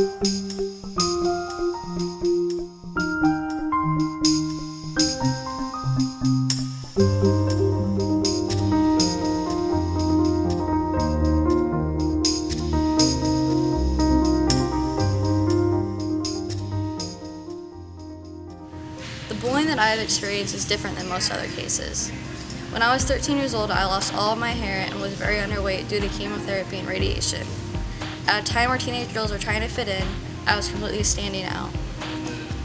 The bullying that I have experienced is different than most other cases. When I was 13 years old, I lost all of my hair and was very underweight due to chemotherapy and radiation. At a time where teenage girls were trying to fit in, I was completely standing out.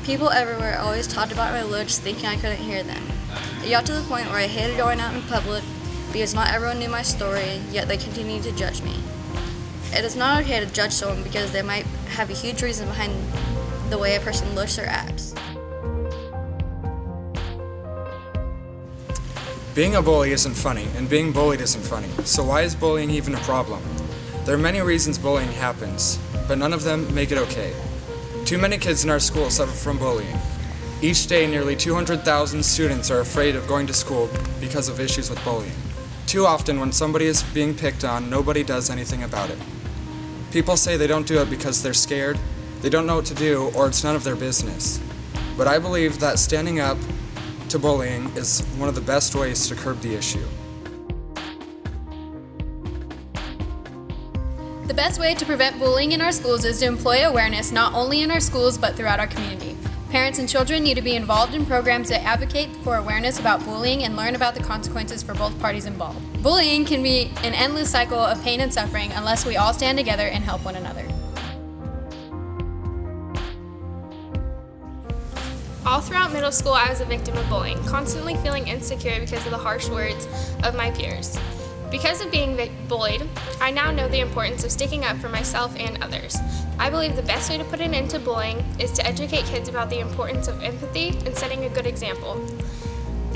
People everywhere always talked about my looks, thinking I couldn't hear them. It got to the point where I hated going out in public because not everyone knew my story, yet they continued to judge me. It is not okay to judge someone because they might have a huge reason behind the way a person looks or acts. Being a bully isn't funny, and being bullied isn't funny. So why is bullying even a problem? There are many reasons bullying happens, but none of them make it okay. Too many kids in our school suffer from bullying. Each day, nearly 200,000 students are afraid of going to school because of issues with bullying. Too often, when somebody is being picked on, nobody does anything about it. People say they don't do it because they're scared, they don't know what to do, or it's none of their business. But I believe that standing up to bullying is one of the best ways to curb the issue. The best way to prevent bullying in our schools is to employ awareness not only in our schools but throughout our community. Parents and children need to be involved in programs that advocate for awareness about bullying and learn about the consequences for both parties involved. Bullying can be an endless cycle of pain and suffering unless we all stand together and help one another. All throughout middle school, I was a victim of bullying, constantly feeling insecure because of the harsh words of my peers. Because of being bullied, I now know the importance of sticking up for myself and others. I believe the best way to put an end to bullying is to educate kids about the importance of empathy and setting a good example.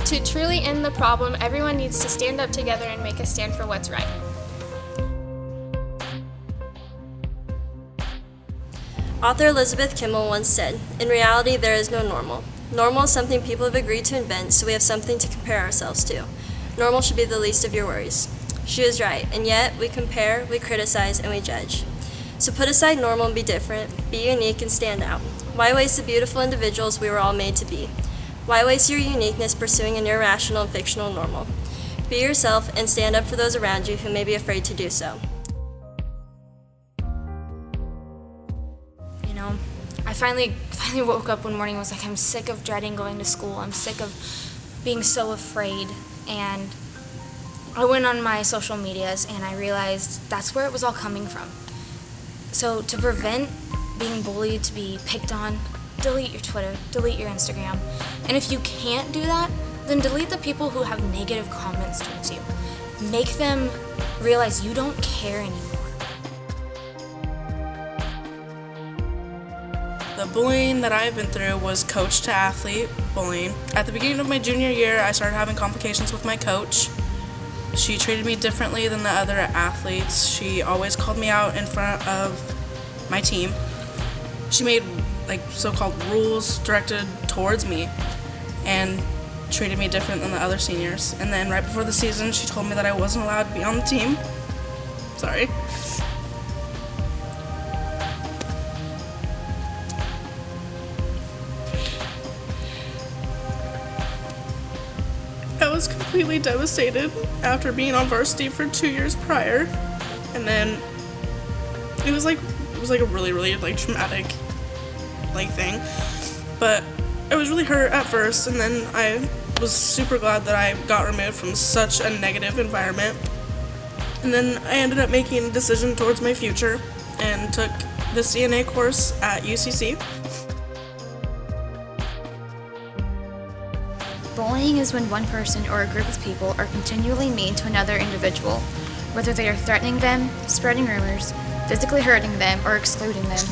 To truly end the problem, everyone needs to stand up together and make a stand for what's right. Author Elizabeth Kimmel once said, "In reality, there is no normal. Normal is something people have agreed to invent, so we have something to compare ourselves to. Normal should be the least of your worries." She was right, and yet we compare, we criticize, and we judge. So put aside normal and be different, be unique and stand out. Why waste the beautiful individuals we were all made to be? Why waste your uniqueness pursuing an irrational and fictional normal? Be yourself and stand up for those around you who may be afraid to do so. I finally woke up one morning and was like, I'm sick of dreading going to school. I'm sick of being so afraid. And I went on my social medias and I realized that's where it was all coming from. So to prevent being bullied, to be picked on, delete your Twitter, delete your Instagram. And if you can't do that, then delete the people who have negative comments towards you. Make them realize you don't care anymore. The bullying that I've been through was coach to athlete bullying. At the beginning of my junior year, I started having complications with my coach. She treated me differently than the other athletes. She always called me out in front of my team. She made so-called rules directed towards me and treated me different than the other seniors. And then right before the season, she told me that I wasn't allowed to be on the team. Sorry. I was completely devastated after being on varsity for 2 years prior, and then it was like a really traumatic thing. But I was really hurt at first, and then I was super glad that I got removed from such a negative environment. And then I ended up making a decision towards my future and took the CNA course at UCC. Bullying is when one person or a group of people are continually mean to another individual, whether they are threatening them, spreading rumors, physically hurting them, or excluding them.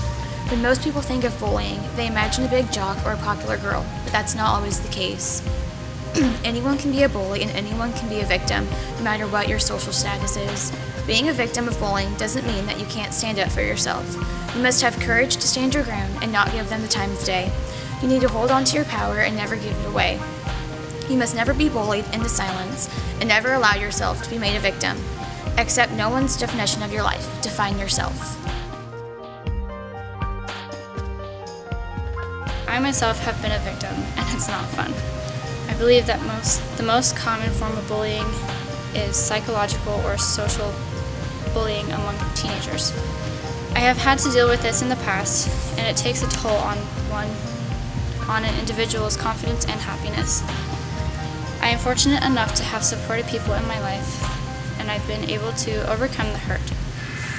When most people think of bullying, they imagine a big jock or a popular girl, but that's not always the case. Anyone can be a bully and anyone can be a victim, no matter what your social status is. Being a victim of bullying doesn't mean that you can't stand up for yourself. You must have courage to stand your ground and not give them the time of day. You need to hold on to your power and never give it away. You must never be bullied into silence and never allow yourself to be made a victim. Accept no one's definition of your life. Define yourself. I myself have been a victim, and it's not fun. I believe that the most common form of bullying is psychological or social bullying among teenagers. I have had to deal with this in the past, and it takes a toll on an individual's confidence and happiness. I am fortunate enough to have supported people in my life, and I've been able to overcome the hurt.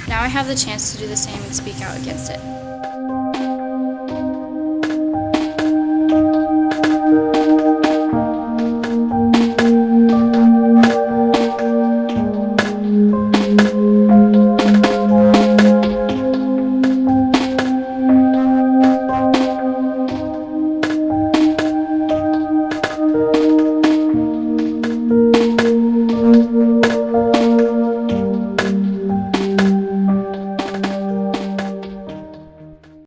Now I have the chance to do the same and speak out against it.